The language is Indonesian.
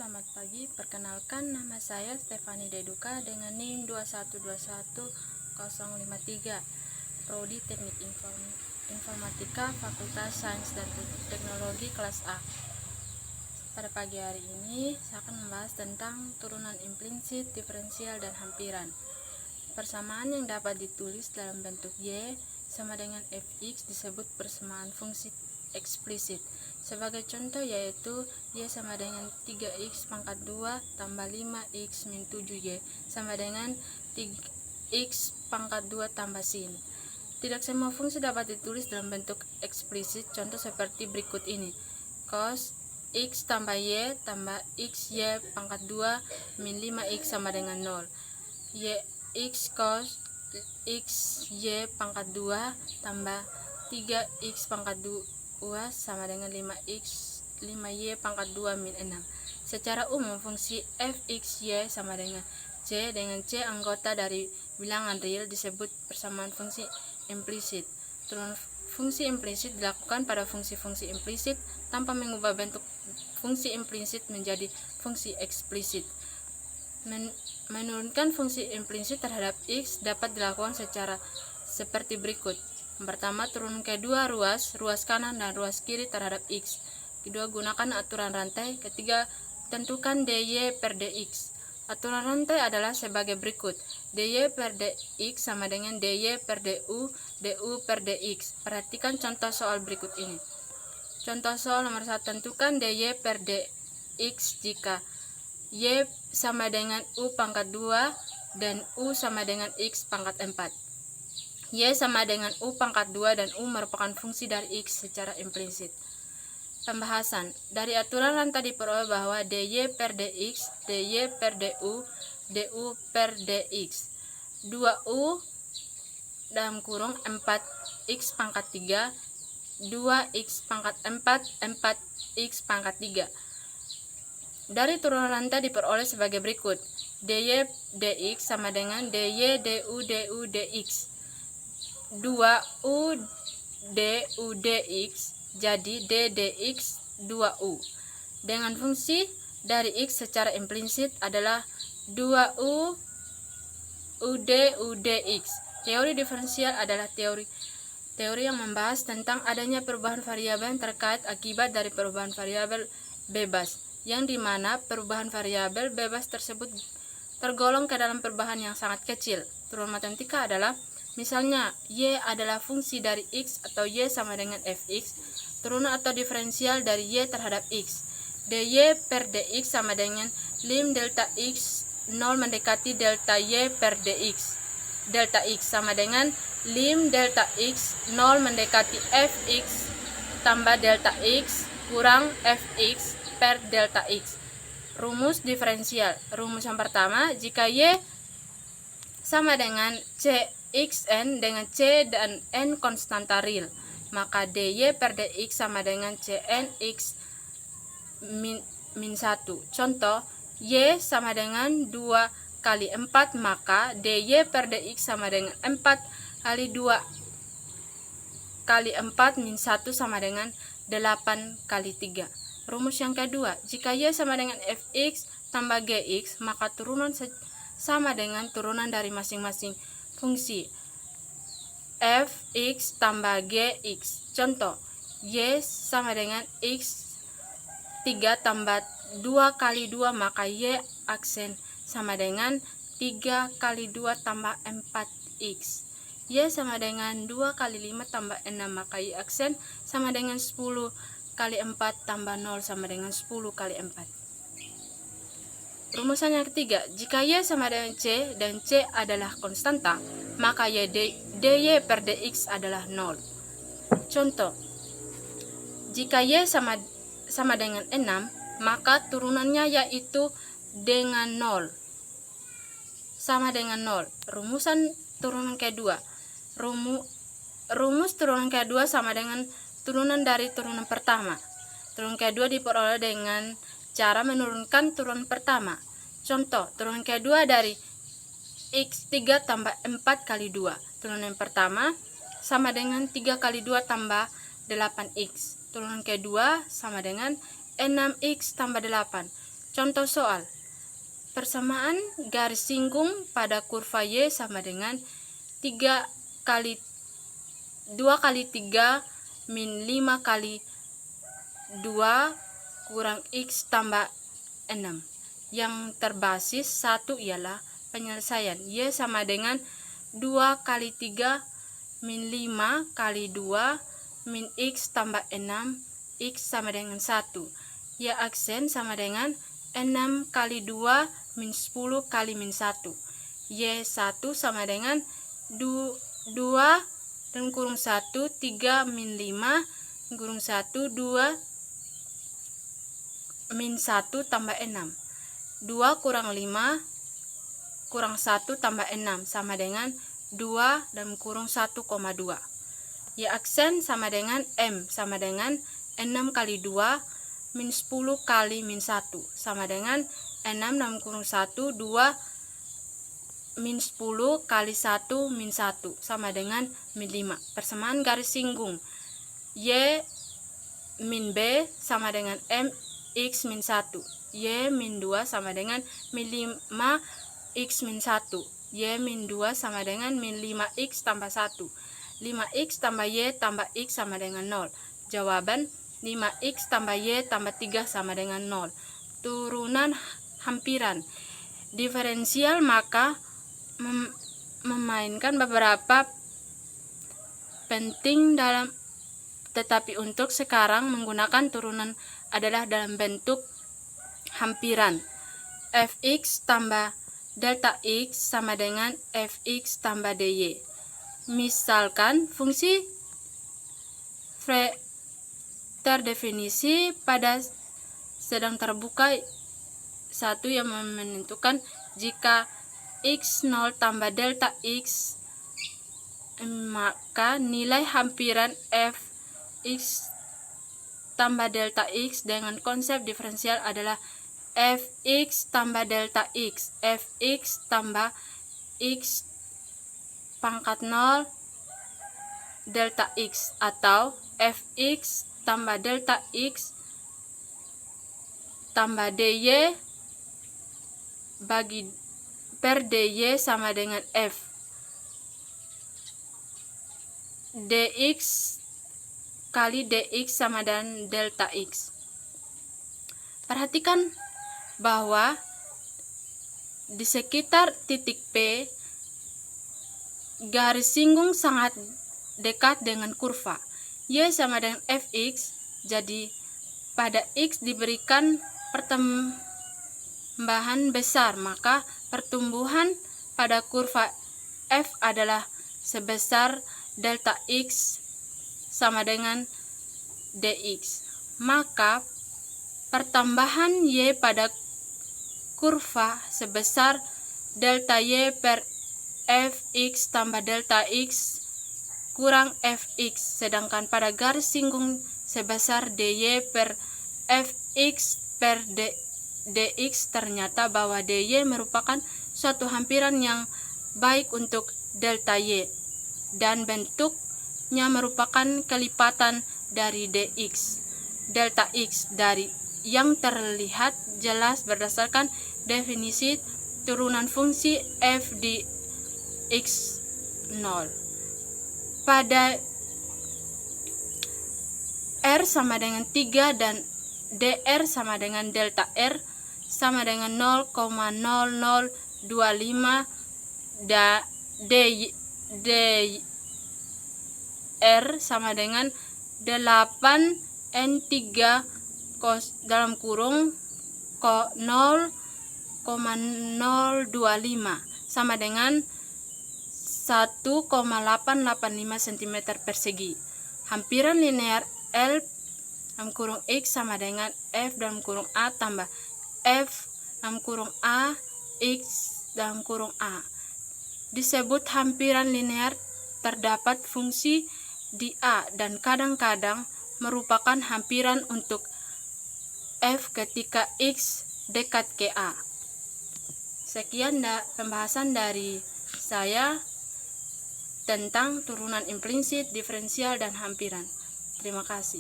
selamat pagi. Perkenalkan, nama saya Stefani Deduka dengan NIM 2121053, Prodi Teknik Informatika, Fakultas Sains dan Teknologi kelas A. Pada pagi hari ini, saya akan membahas tentang turunan implisit, diferensial, dan hampiran. Persamaan yang dapat ditulis dalam bentuk Y sama dengan Fx disebut persamaan fungsi eksplisit. Sebagai contoh yaitu Y sama dengan 3x pangkat 2 tambah 5x min 7y sama dengan 3x pangkat 2 tambah sin. Tidak semua fungsi dapat ditulis dalam bentuk eksplisit, contoh seperti berikut ini. Cos x tambah y tambah xy pangkat 2 min 5x sama dengan 0. Y x cos x y pangkat 2 tambah 3x pangkat 2 sama dengan 5y pangkat 2 min 6. Secara umum fungsi fxy sama dengan c anggota dari bilangan real disebut persamaan fungsi implisit. Turunan fungsi implisit dilakukan pada fungsi-fungsi implisit tanpa mengubah bentuk fungsi implisit menjadi fungsi eksplisit. Menurunkan fungsi implisit terhadap x dapat dilakukan seperti berikut. Yang pertama, turunkan kedua ruas kanan dan ruas kiri terhadap x. Kedua, gunakan aturan rantai. Ketiga, tentukan dy per dx. Aturan rantai adalah sebagai berikut. dy per dx sama dengan dy per du per dx. Perhatikan contoh soal berikut ini. Contoh soal nomor 1, tentukan dy per dx jika y sama dengan u pangkat 2 dan u sama dengan x pangkat 4. Y sama dengan u pangkat 2 dan u merupakan fungsi dari x secara implisit. Pembahasan. Dari aturan rantai diperoleh bahwa dy per dx, dy per du per dx. 2u dalam kurung 4x pangkat 3, 2x pangkat 4, 4x pangkat 3. Dari turunan rantai diperoleh sebagai berikut. dy dx sama dengan dy du dx. 2u du dx jadi d dx 2u. Dengan fungsi dari x secara implisit adalah 2u du dx. Teori diferensial adalah teori yang membahas tentang adanya perubahan variabel yang terkait akibat dari perubahan variabel bebas, yang dimana perubahan variabel bebas tersebut tergolong ke dalam perubahan yang sangat kecil. Turunan matematika adalah misalnya y adalah fungsi dari x atau y sama dengan fx, turunan atau diferensial dari y terhadap x. dy per dx sama dengan lim delta x 0 mendekati delta y per dx. Delta x sama dengan lim delta x 0 mendekati fx tambah delta x kurang fx per delta x. Rumus diferensial. Rumus yang pertama, jika y sama dengan cxn dengan c dan n konstanta real, maka dy per dx sama dengan cnx min 1. Contoh, y sama dengan 2 kali 4, maka dy per dx sama dengan 4 kali 2 kali 4 min 1 sama dengan 8 kali 3. Rumus yang kedua, jika y sama dengan fx tambah gx, maka turunan sama dengan turunan dari masing-masing fungsi fx tambah gx. Contoh, y sama dengan x 3 tambah 2 kali 2, maka y aksen sama dengan 3 kali 2 tambah 4x. Y sama dengan 2 kali 5 tambah 6, maka y aksen sama dengan 10 kali 4 tambah 0 sama dengan 10 kali 4. Rumusan yang ketiga, jika y sama dengan c dan c adalah konstanta, maka dy per dx adalah 0. Contoh, jika y sama dengan 6, maka turunannya yaitu dengan 0. Sama dengan 0. Rumusan turunan kedua. Rumus turunan kedua sama dengan turunan dari turunan pertama. Turunan kedua diperoleh dengan cara menurunkan turunan pertama. Contoh, turunan kedua dari x3 tambah 4 kali 2. Turunan yang pertama sama dengan 3 kali 2 tambah 8x. Turunan kedua sama dengan 6x tambah 8. Contoh soal. Persamaan garis singgung pada kurva Y sama dengan 2 kali 3 min 5 kali 2 kurang X tambah 6. Yang terbasis 1 ialah penyelesaian. Y sama dengan 2 kali 3 min 5 kali 2 min X tambah 6. X sama dengan 1. Y aksen sama dengan 6 kali 2 min 10 kali min 1. Y1 sama dengan 2 dan kurung 1, 3 min 5 kurung 1, 2 min 1 tambah 6. 2 kurang 5 kurang 1 tambah 6 sama dengan 2 dan kurung 1,2. Y aksen sama dengan M sama dengan 6 kali 2 min 10 kali min 1 sama dengan 6 dan kurung 1, 2 min 10 kali 1 min 1 sama dengan min 5. Persamaan garis singgung. Y min B sama dengan M X min 1. Y min 2 sama dengan min 5 X min 1. Y min 2 sama dengan min 5X tambah 1. 5X tambah Y tambah X sama dengan 0. Jawaban 5X tambah Y tambah 3 sama dengan 0. Turunan hampiran. Diferensial maka memainkan beberapa penting dalam, tetapi untuk sekarang menggunakan turunan adalah dalam bentuk hampiran. Fx tambah delta X sama dengan Fx tambah dy. Misalkan fungsi terdefinisi pada sedang terbuka 1 yang menentukan jika x0 tambah delta x, maka nilai hampiran fx tambah delta x dengan konsep diferensial adalah fx tambah delta x, fx tambah x pangkat 0 delta x, atau fx tambah delta x tambah dy bagi per dy sama dengan f dx kali dx sama dengan delta x. Perhatikan bahwa di sekitar titik P garis singgung sangat dekat dengan kurva Y sama dengan fx. Jadi pada x diberikan pertambahan besar, maka pertumbuhan pada kurva f adalah sebesar delta x sama dengan dx. Maka pertambahan y pada kurva sebesar delta y per fx tambah delta x kurang fx, sedangkan pada garis singgung sebesar dy per fx per dx ternyata bahwa dy merupakan suatu hampiran yang baik untuk delta y dan bentuknya merupakan kelipatan dari dx delta x dari yang terlihat jelas berdasarkan definisi turunan fungsi f di x0. Pada R sama dengan 3 dan dr sama dengan delta R sama dengan 0,0025 dr sama dengan 8n3 cos dalam kurung 0,025 sama dengan 1,885 cm persegi. Hampiran linear L dalam kurung X sama dengan F dalam kurung A tambah F dalam kurung A X dalam kurung A. Disebut hampiran linear terdapat fungsi di A dan kadang-kadang merupakan hampiran untuk F ketika X dekat ke A. Sekian pembahasan dari saya tentang turunan implisit, diferensial, dan hampiran. Terima kasih.